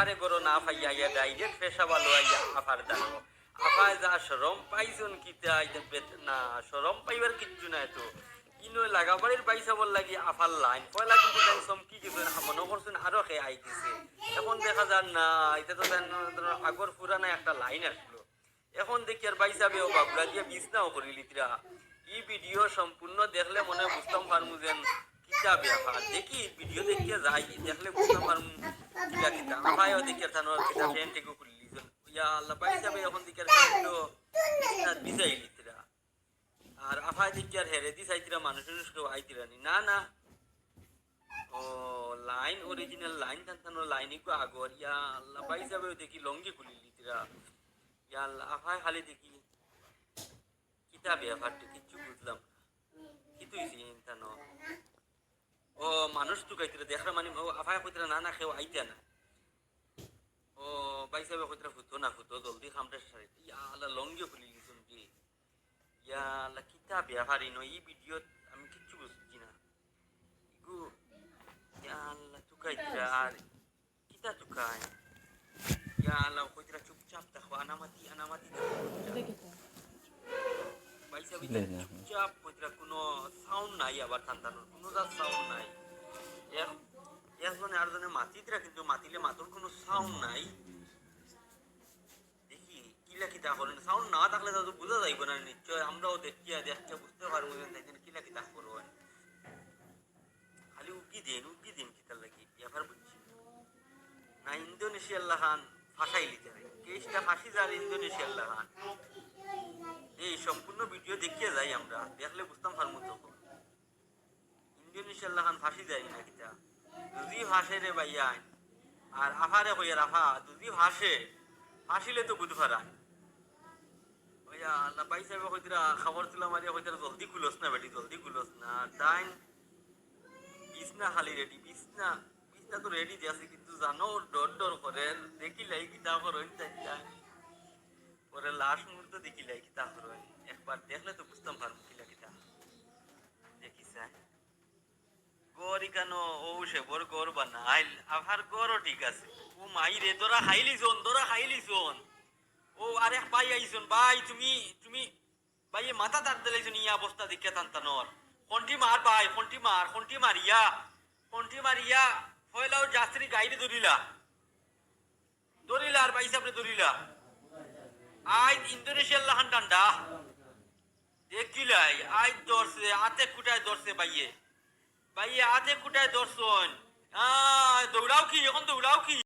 আফারে গরো না ফাইয়া ইয়া ডাইরেক্ট পেশাবা লইয়া আফার দাঁড়ো আফায় যা শরম পাইছন কিতা না শরম পাইবার কিচ্ছু নাই তো ইনো লাগাবাড়ির বাইসা বল লাগি আফার লাইন পয়লা কিন্তু তাই চমকি গেছেন মনে করছেন আরো খে আইতেছে এখন দেখা যান না এটা তো আগর পুরানা একটা লাইন আসলো এখন দেখি আর বাইসাবে ও বাবুরা দিয়ে বিছনাও করি লিতরা এই ভিডিও সম্পূর্ণ দেখলে মনে বুঝতাম পারমু যেন কিতা ব্যাপার দেখি ভিডিও দেখিয়ে যাই দেখলে বুঝতাম পারমু কিতা কিতা আমায়ও দেখিয়ে থানোর কিতা ফ্যান থেকে খুললি ইয়া আল্লাহ বাইসাবে এখন দেখিয়ে ফ্যানটো বিছাই লিতরা আর আফায় দেখি আর হেরে দি চাইতিরা মানুষের কেউ আইতিরানি না না ও লাইন অরিজিনাল লাইন থানো লাইন একটু আগর ইয়া আল্লাহ বাইসাবে দেখি লঙ্গি খুলি লিতরা ইয়া আল্লাহ আফায় খালি দেখি কিতা ব্যাপারটা কিচ্ছু বুঝলাম কি তুই চিন্তানো ও মানুষ তো কইতরা দেখরা মানে ও আফায় কইতরা না না কেউ আইতে না ও বাইসাবে কইতরা ফুতো না ফুতো জলদি খামটা সারি ইয়া আল্লাহ লঙ্গি খুলি লিছুন কি ইয়া আল্লাহ কিতা ব্যাপারই নয় এই ভিডিও আমি কিচ্ছু বুঝছি না ইগু ইয়া আল্লাহ তুকাইতরা আর কিতা তুকাই ইয়া আল্লাহ কইতরা চুপচাপ থাকো আনামাতি বাইসাবে চুপচাপ কইতরা কোনো সাউন্ড নাই আবার থানতানোর কোনো সাউন্ড নাই একজনে আরেকজনে মাতিতরা কিন্তু মাতিলে মাতর কোনো সাউন্ড নাই দেখি কিলা কিতা করেন সাউন্ড না থাকলে তো বোঝা যাইব না নিশ্চয় আমরাও দেখিয়া দেখতে বুঝতে পারবো যে কিলা কিতা করবেন খালি উকি দিন কিতার লাগি ব্যাপার বুঝছি না ইন্দোনেশিয়ার লাহান ফাঁসাই লিতে কেসটা ফাঁসি যার ইন্দোনেশিয়ার লাহান এই সম্পূর্ণ ভিডিও দেখিয়ে যাই আমরা দেখলে বুঝতাম পারবো তখন ইন্দোনেশিয়ার লাহান ফাঁসি যায় না কিতা যদি ভাসে রে ভাইয়া আর আফারে হইয়া রাফা যদি ভাসে ফাঁসিলে তো বুধ ফারান ভাইয়া আল্লাহ পাই সাহেব হইতরা খবর তুলা মারিয়া হইতরা জলদি গুলোস না বেটি জলদি গুলোস না টাইম বিছনা খালি রেডি বিছনা তো রেডি আছে কিন্তু জানো ডর করে দেখিলাই কিতা করেন তাই পরে লাস্ট মুহূর্তে দেখিলাই কিতা করেন একবার দেখলে তো বুঝতাম পারবো কিলা কিতা দেখিস গড়ি কেন ও সে বড় গড় বানাইল আবার গড়ও ঠিক আছে ও মাই রে তোরা খাইলি জোন ও আরে ভাই আইছন ভাই তুমি ভাই মাথা দাঁত দিলাইছন ইয়া অবস্থা দেখে টানটানোর ফন্টি মার ভাই ফন্টি মারিয়া হইলাও যাত্রী গাইডে দরিলা আর ভাই সামনে দরিলা আই ইন্দোনেশিয়ার লাহান ডান্ডা দেখিলাই আই দর্শে আতে কুটায় দর্শে ভাইয়ে আতে কুটায় দর্শন দৌড়াও কি এখন দৌড়াও কি